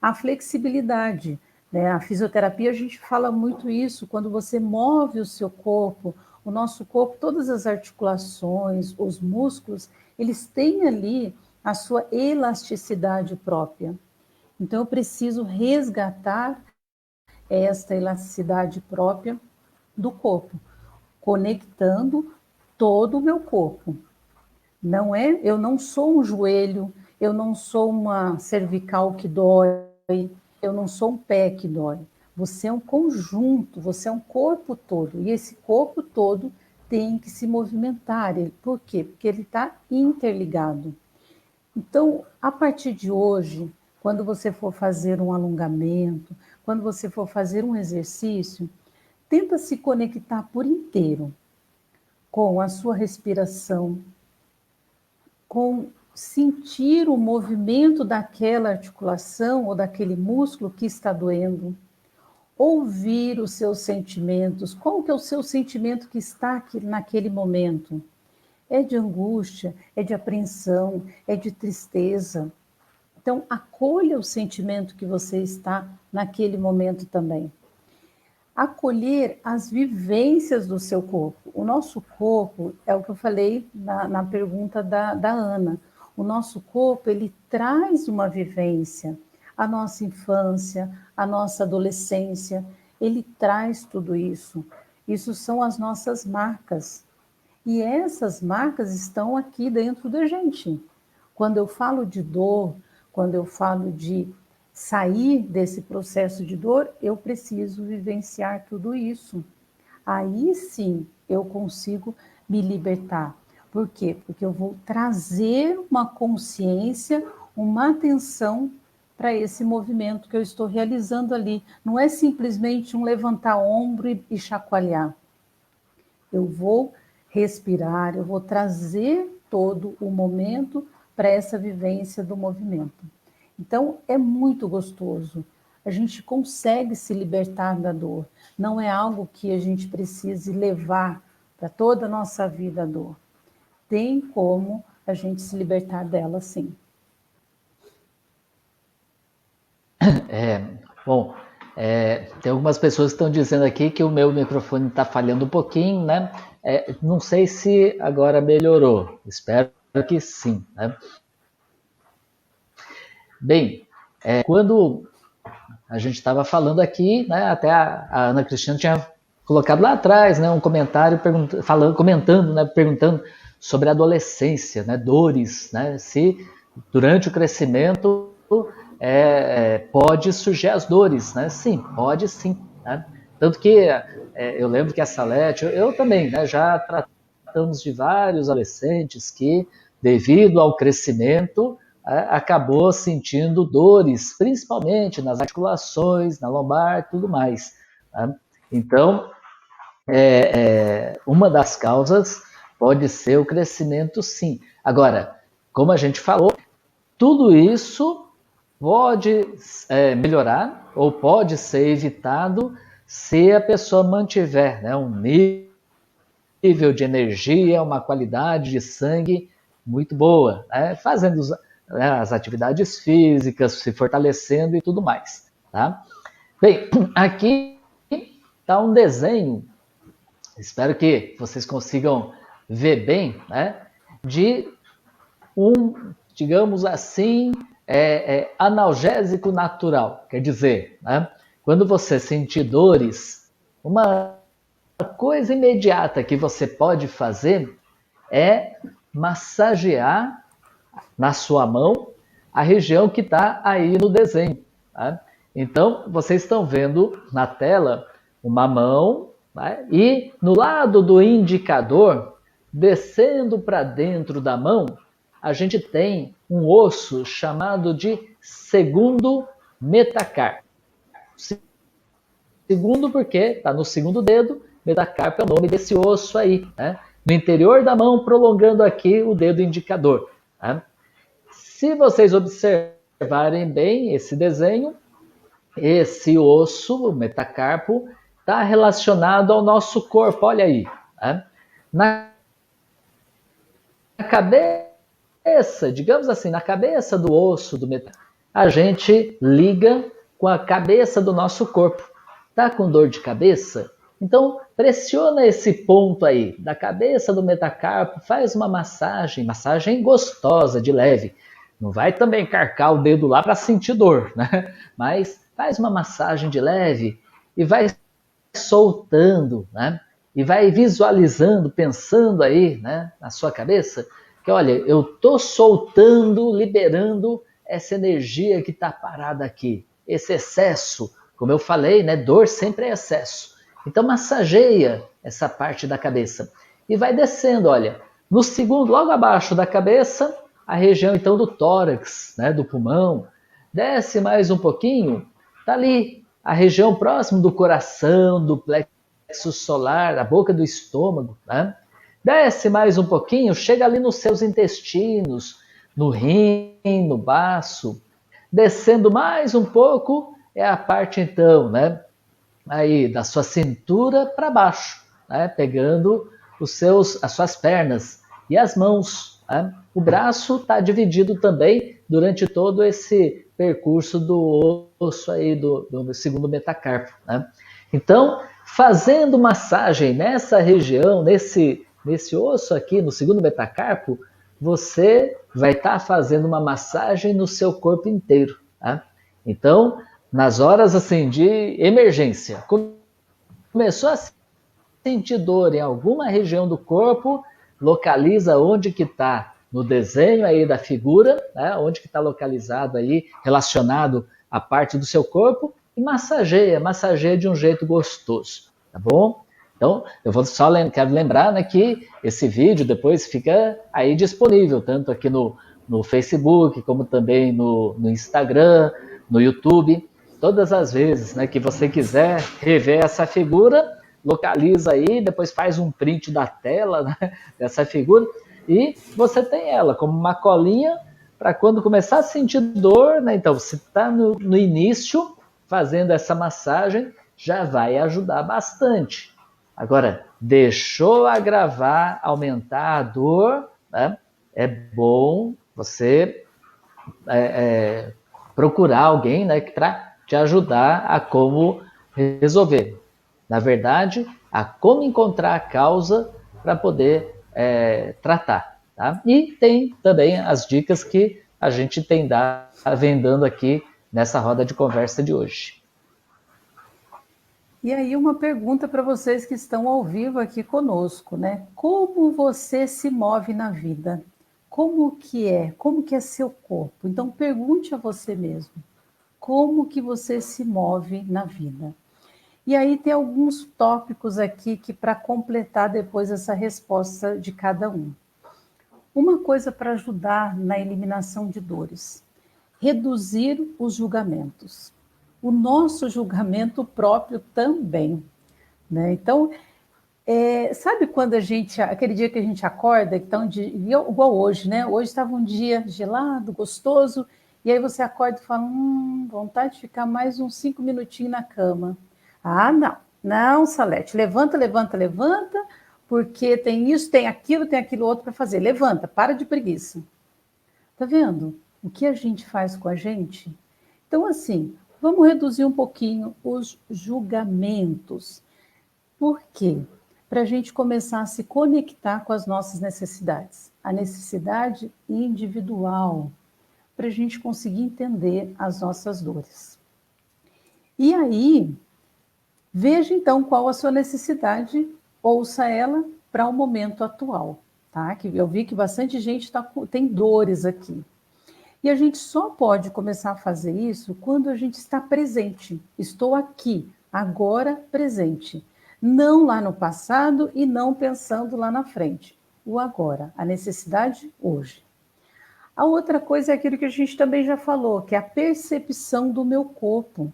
A: à flexibilidade, né? A fisioterapia, a gente fala muito isso, quando você move o seu corpo, o nosso corpo, todas as articulações, os músculos, eles têm ali a sua elasticidade própria. Então, eu preciso resgatar esta elasticidade própria do corpo, conectando todo o meu corpo. Não é, eu não sou um joelho, eu não sou uma cervical que dói, eu não sou um pé que dói. Você é um conjunto, você é um corpo todo, e esse corpo todo tem que se movimentar. Por quê? Porque ele está interligado. Então, a partir de hoje, quando você for fazer um alongamento, quando você for fazer um exercício, tenta se conectar por inteiro com a sua respiração, com sentir o movimento daquela articulação ou daquele músculo que está doendo, ouvir os seus sentimentos. Qual que é o seu sentimento que está aqui naquele momento? É de angústia, é de apreensão, é de tristeza. Então, acolha o sentimento que você está naquele momento também. Acolher as vivências do seu corpo. O nosso corpo, é o que eu falei na pergunta da Ana, o nosso corpo, ele traz uma vivência, a nossa infância, a nossa adolescência, ele traz tudo isso. Isso são as nossas marcas. E essas marcas estão aqui dentro da gente. Quando eu falo de dor, quando eu falo de sair desse processo de dor, eu preciso vivenciar tudo isso. Aí sim eu consigo me libertar. Por quê? Porque eu vou trazer uma consciência, uma atenção para esse movimento que eu estou realizando ali. Não é simplesmente um levantar ombro e chacoalhar. Eu vou respirar, eu vou trazer todo o momento para essa vivência do movimento. Então, é muito gostoso. A gente consegue se libertar da dor. Não é algo que a gente precise levar para toda a nossa vida a dor. Tem como a gente se libertar dela, sim.
C: Bom, tem algumas pessoas que estão dizendo aqui que o meu microfone está falhando um pouquinho, né? Não sei se agora melhorou. Espero que sim, né? Bem, quando a gente estava falando aqui, né, até a Ana Cristina tinha colocado lá atrás, né, um comentário comentando, né, perguntando sobre a adolescência, né, dores, né, se durante o crescimento pode surgir as dores, né? Sim, pode sim. Né? Tanto que eu lembro que a Salete, eu também, né, já tratamos de vários adolescentes que, devido ao crescimento, acabou sentindo dores, principalmente nas articulações, na lombar e tudo mais. Né? Então, uma das causas pode ser o crescimento, sim. Agora, como a gente falou, tudo isso pode melhorar ou pode ser evitado se a pessoa mantiver, né, um nível de energia, uma qualidade de sangue muito boa, né, fazendo as atividades físicas, se fortalecendo e tudo mais. Tá? Bem, aqui está um desenho, espero que vocês consigam ver bem, né? De digamos assim, analgésico natural. Quer dizer, né? Quando você sentir dores, uma coisa imediata que você pode fazer é massagear na sua mão a região que está aí no desenho. Tá? Então, vocês estão vendo na tela uma mão, né? E no lado do indicador, descendo para dentro da mão, a gente tem um osso chamado de segundo metacarpo. Segundo porque está no segundo dedo, metacarpo é o nome desse osso aí, né? No interior da mão, prolongando aqui o dedo indicador. Tá? Se vocês observarem bem esse desenho, esse osso, o metacarpo, está relacionado ao nosso corpo. Olha aí. Tá? Na cabeça, digamos assim, na cabeça do osso do metacarpo, a gente liga com a cabeça do nosso corpo. Tá com dor de cabeça? Então, pressiona esse ponto aí, da cabeça do metacarpo, faz uma massagem gostosa, de leve. Não vai também carcar o dedo lá para sentir dor, né? Mas faz uma massagem de leve e vai soltando, né? E vai visualizando, pensando aí, né, na sua cabeça, que olha, eu tô soltando, liberando essa energia que está parada aqui, esse excesso. Como eu falei, né, dor sempre é excesso. Então massageia essa parte da cabeça e vai descendo, olha, no segundo, logo abaixo da cabeça, a região então do tórax, né, do pulmão, desce mais um pouquinho, tá ali a região próxima do coração, do plexo solar, a boca do estômago, né? Desce mais um pouquinho, chega ali nos seus intestinos, no rim, no baço, descendo mais um pouco, é a parte então, né, aí da sua cintura para baixo, né, pegando as suas pernas e as mãos. Né? O braço está dividido também durante todo esse percurso do osso aí do segundo metacarpo. Né? Então, fazendo massagem nessa região, nesse osso aqui, no segundo metacarpo, você vai estar fazendo uma massagem no seu corpo inteiro. Tá? Então, nas horas assim de emergência, começou a sentir dor em alguma região do corpo, localiza onde que está no desenho aí da figura, né? Onde que está localizado aí, relacionado à parte do seu corpo, e massageia de um jeito gostoso, tá bom? Então, eu quero lembrar, né, que esse vídeo depois fica aí disponível, tanto aqui no Facebook, como também no Instagram, no YouTube. Todas as vezes, né, que você quiser rever essa figura, localiza aí, depois faz um print da tela, né, dessa figura e você tem ela como uma colinha para quando começar a sentir dor, né? Então, você está no início fazendo essa massagem, já vai ajudar bastante. Agora, deixou agravar, aumentar a dor, né? É bom você procurar alguém, né, para te ajudar a como resolver. Na verdade, a como encontrar a causa para poder tratar. Tá? E tem também as dicas que a gente vem dando aqui nessa roda de conversa de hoje.
A: E aí uma pergunta para vocês que estão ao vivo aqui conosco, né? Como você se move na vida? Como que é? Como que é seu corpo? Então pergunte a você mesmo, como que você se move na vida? E aí tem alguns tópicos aqui que para completar depois essa resposta de cada um. Uma coisa para ajudar na eliminação de dores: reduzir os julgamentos. O nosso julgamento próprio também, né? Então, sabe quando aquele dia que a gente acorda, que tá igual hoje, né? Hoje estava um dia gelado, gostoso, e aí você acorda e fala, vontade de ficar mais uns 5 minutinhos na cama. Ah, não, Salete, levanta, porque tem isso, tem aquilo outro para fazer. Levanta, para de preguiça. Tá vendo o que a gente faz com a gente? Então, assim, vamos reduzir um pouquinho os julgamentos. Por quê? Para a gente começar a se conectar com as nossas necessidades. A necessidade individual, para a gente conseguir entender as nossas dores. E aí, veja então qual a sua necessidade, ouça ela para o momento atual, tá? Que eu vi que bastante gente tem dores aqui. E a gente só pode começar a fazer isso quando a gente está presente. Estou aqui, agora presente. Não lá no passado e não pensando lá na frente. O agora, a necessidade hoje. A outra coisa é aquilo que a gente também já falou, que é a percepção do meu corpo.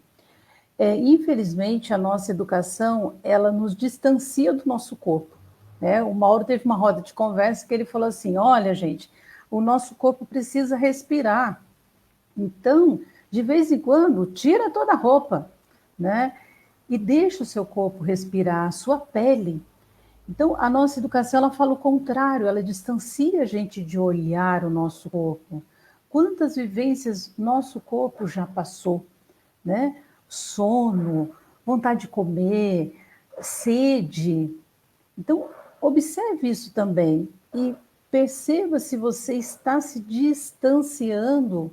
A: Infelizmente, a nossa educação, ela nos distancia do nosso corpo. Né? O Mauro teve uma roda de conversa que ele falou assim, olha, gente, o nosso corpo precisa respirar. Então, de vez em quando, tira toda a roupa, né? E deixa o seu corpo respirar, a sua pele. Então, a nossa educação, ela fala o contrário, ela distancia a gente de olhar o nosso corpo. Quantas vivências nosso corpo já passou, né? Sono, vontade de comer, sede. Então, observe isso também e perceba se você está se distanciando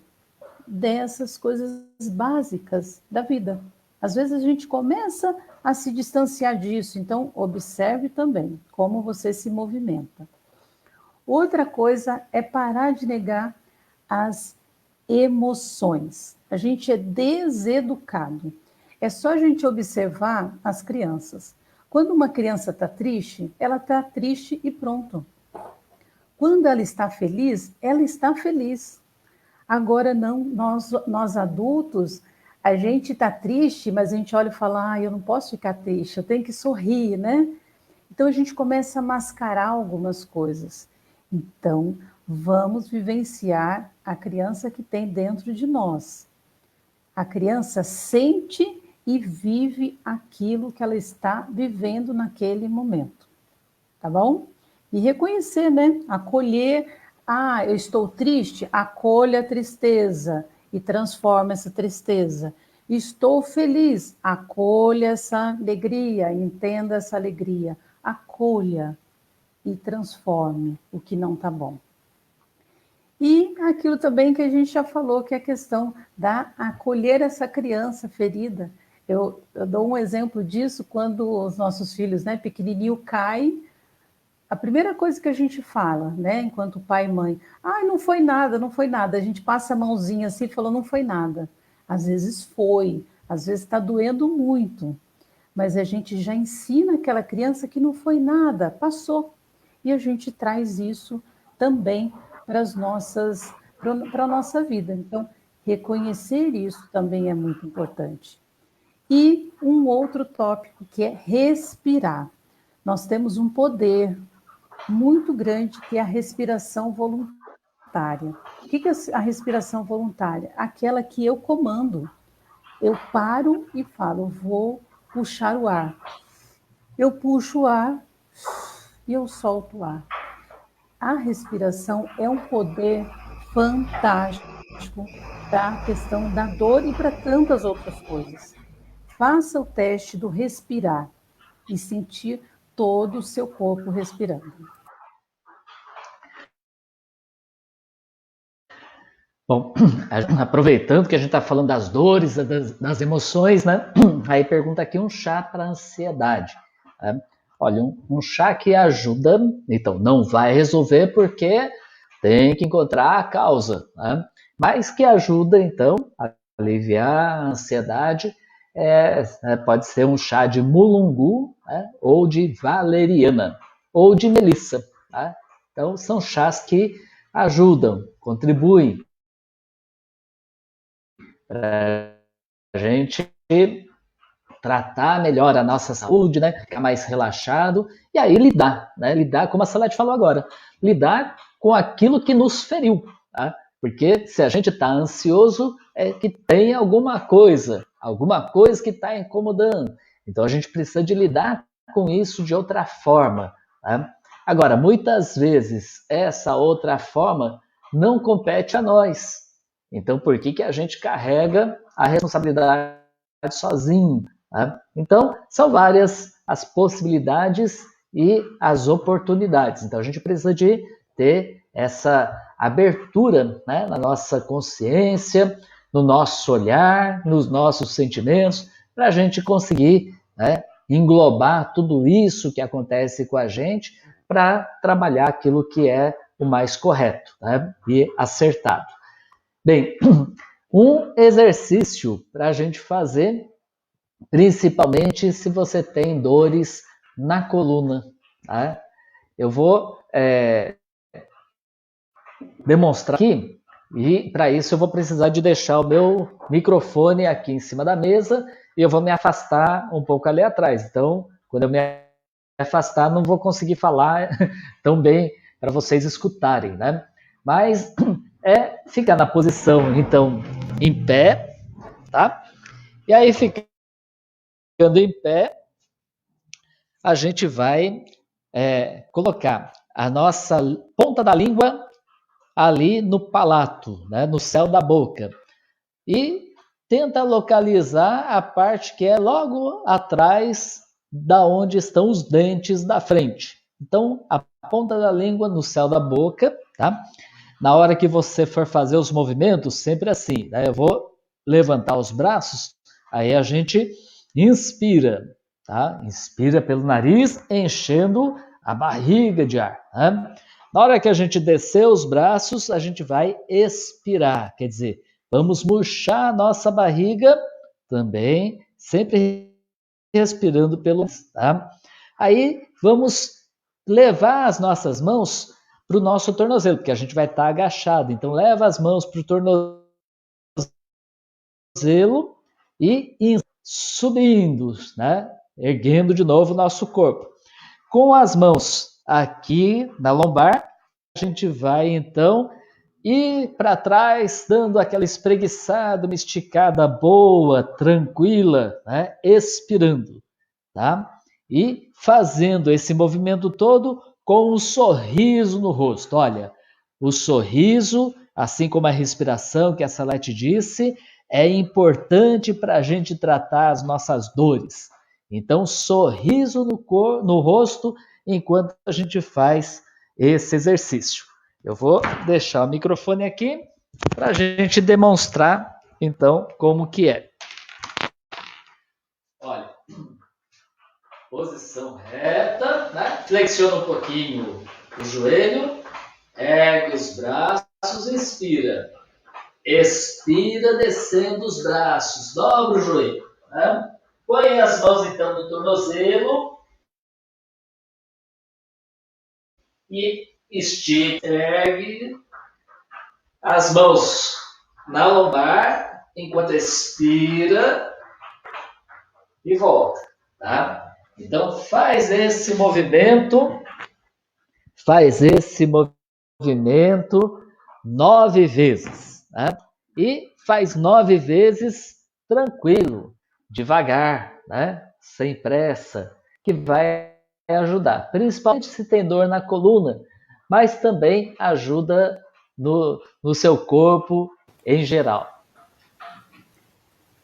A: dessas coisas básicas da vida. Às vezes a gente começa a se distanciar disso, então observe também como você se movimenta. Outra coisa é parar de negar as emoções. A gente é deseducado. É só a gente observar as crianças. Quando uma criança está triste, ela está triste e pronto. Quando ela está feliz, ela está feliz. Agora não, nós adultos, a gente está triste, mas a gente olha e fala, eu não posso ficar triste, eu tenho que sorrir, né? Então a gente começa a mascarar algumas coisas. Então, vamos vivenciar a criança que tem dentro de nós. A criança sente e vive aquilo que ela está vivendo naquele momento. Tá bom? E reconhecer, né? Acolher. Eu estou triste, acolha a tristeza e transforma essa tristeza. Estou feliz, acolha essa alegria, entenda essa alegria. Acolha e transforme o que não está bom. E aquilo também que a gente já falou, que é a questão da acolher essa criança ferida. Eu dou um exemplo disso quando os nossos filhos, né, pequenininho, caem. A primeira coisa que a gente fala, né, enquanto pai e mãe, não foi nada, não foi nada. A gente passa a mãozinha assim e fala, não foi nada. Às vezes foi, às vezes está doendo muito. Mas a gente já ensina aquela criança que não foi nada, passou. E a gente traz isso também para a nossa vida. Então, reconhecer isso também é muito importante. E um outro tópico que é respirar. Nós temos um poder muito grande que é a respiração voluntária. O que é a respiração voluntária? Aquela que eu comando. Eu paro e falo, vou puxar o ar. Eu puxo o ar e eu solto o ar. A respiração é um poder fantástico para a questão da dor e para tantas outras coisas. Faça o teste do respirar e sentir todo o seu corpo respirando.
C: Bom, aproveitando que a gente está falando das dores, das emoções, né? Aí pergunta aqui um chá para ansiedade. Né? Olha, um chá que ajuda, então não vai resolver porque tem que encontrar a causa, né? Mas que ajuda, então, a aliviar a ansiedade. Pode ser um chá de mulungu, né? Ou de valeriana, ou de melissa. Tá? Então, são chás que ajudam, contribuem para a gente tratar melhor a nossa saúde, né? Ficar mais relaxado e aí lidar, né? Lidar, como a Salete falou agora, lidar com aquilo que nos feriu, tá? Porque se a gente está ansioso, é que tem alguma coisa que está incomodando. Então a gente precisa de lidar com isso de outra forma. Tá? Agora, muitas vezes essa outra forma não compete a nós. Então, por que a gente carrega a responsabilidade sozinho? Tá? Então, são várias as possibilidades e as oportunidades. Então, a gente precisa de ter essa abertura, né, na nossa consciência, no nosso olhar, nos nossos sentimentos, para a gente conseguir, né, englobar tudo isso que acontece com a gente para trabalhar aquilo que é o mais correto, né, e acertado. Bem, um exercício para a gente fazer, principalmente se você tem dores na coluna, tá? Eu vou demonstrar aqui, e para isso eu vou precisar de deixar o meu microfone aqui em cima da mesa e eu vou me afastar um pouco ali atrás. Então, quando eu me afastar, não vou conseguir falar tão bem para vocês escutarem, né? Mas ficar na posição, então, em pé, tá? E aí, ficando em pé, a gente vai colocar a nossa ponta da língua ali no palato, né, no céu da boca. E tenta localizar a parte que é logo atrás da onde estão os dentes da frente. Então, a ponta da língua no céu da boca, tá? Na hora que você for fazer os movimentos, sempre assim, né? Eu vou levantar os braços, aí a gente inspira, tá? Inspira pelo nariz, enchendo a barriga de ar, né? Na hora que a gente descer os braços, a gente vai expirar, quer dizer, vamos murchar a nossa barriga também, sempre respirando pelo nariz, tá? Aí vamos levar as nossas mãos para o nosso tornozelo, porque a gente vai estar agachado. Então leva as mãos para o tornozelo e subindo, né? Erguendo de novo o nosso corpo. Com as mãos aqui na lombar, a gente vai então ir para trás, dando aquela espreguiçada, uma esticada boa, tranquila, né? Expirando, tá? E fazendo esse movimento todo com um sorriso no rosto. Olha, o sorriso, assim como a respiração que a Salete disse, é importante para a gente tratar as nossas dores. Então, sorriso no rosto enquanto a gente faz esse exercício. Eu vou deixar o microfone aqui para a gente demonstrar, então, como que é. Olha, posição reta, né? Flexiona um pouquinho o joelho, ergue os braços, inspira. Expira, descendo os braços, dobra o joelho, né? Põe as mãos então no tornozelo e estica, ergue as mãos na lombar enquanto expira e volta, tá? Então faz esse movimento 9 vezes, né? E faz 9 vezes tranquilo, devagar, né? Sem pressa, que vai ajudar, principalmente se tem dor na coluna, mas também ajuda no seu corpo em geral.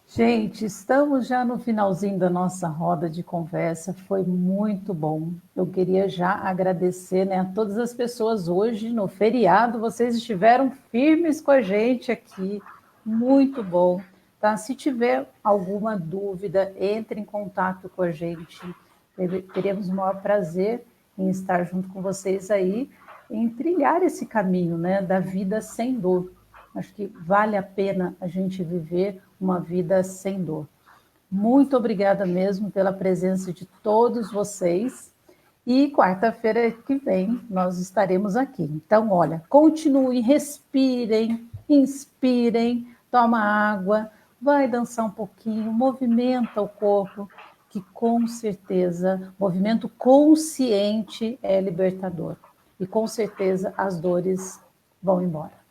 A: Gente, estamos já no finalzinho da nossa roda de conversa, foi muito bom. Eu queria já agradecer, né, a todas as pessoas hoje no feriado, vocês estiveram firmes com a gente aqui, muito bom. Tá? Se tiver alguma dúvida, entre em contato com a gente, teremos o maior prazer em estar junto com vocês aí, em trilhar esse caminho, né, da vida sem dor. Acho que vale a pena a gente viver uma vida sem dor. Muito obrigada mesmo pela presença de todos vocês. E quarta-feira que vem nós estaremos aqui. Então, olha, continuem, respirem, inspirem, toma água, vai dançar um pouquinho, movimenta o corpo, que com certeza, movimento consciente é libertador. E com certeza as dores vão embora.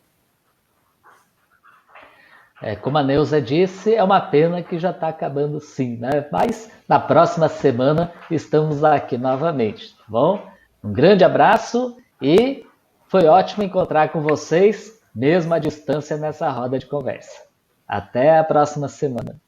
C: Como a Neuza disse, é uma pena que já está acabando sim, né? Mas na próxima semana estamos aqui novamente, tá bom? Um grande abraço e foi ótimo encontrar com vocês, mesmo à distância, nessa roda de conversa. Até a próxima semana.